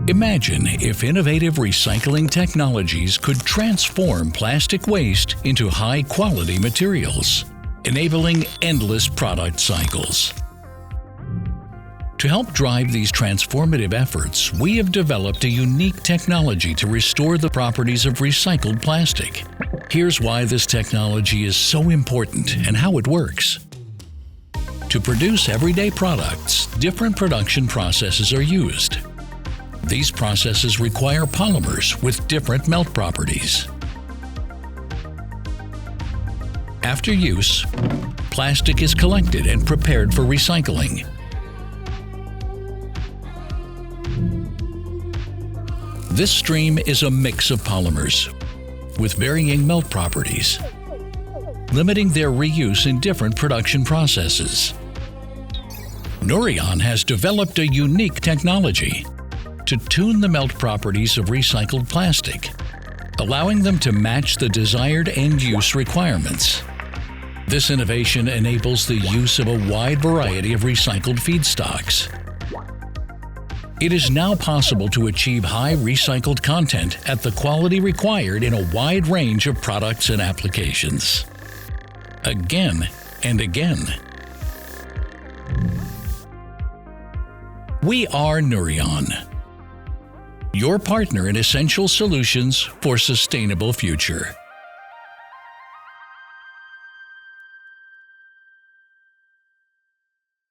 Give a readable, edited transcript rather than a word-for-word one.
Imagine if innovative recycling technologies could transform plastic waste into high-quality materials, enabling endless product cycles. To help drive these transformative efforts, we have developed a unique technology to restore the properties of recycled plastic. Here's why this technology is so important and how it works. To produce everyday products, different production processes are used. These processes require polymers with different melt properties. After use, plastic is collected and prepared for recycling. This stream is a mix of polymers with varying melt properties, limiting their reuse in different production processes. Nouryon has developed a unique technology to tune the melt properties of recycled plastic, allowing them to match the desired end-use requirements. This innovation enables the use of a wide variety of recycled feedstocks. It is now possible to achieve high recycled content at the quality required in a wide range of products and applications. Again and again. We are Nouryon, your partner in essential solutions for sustainable future.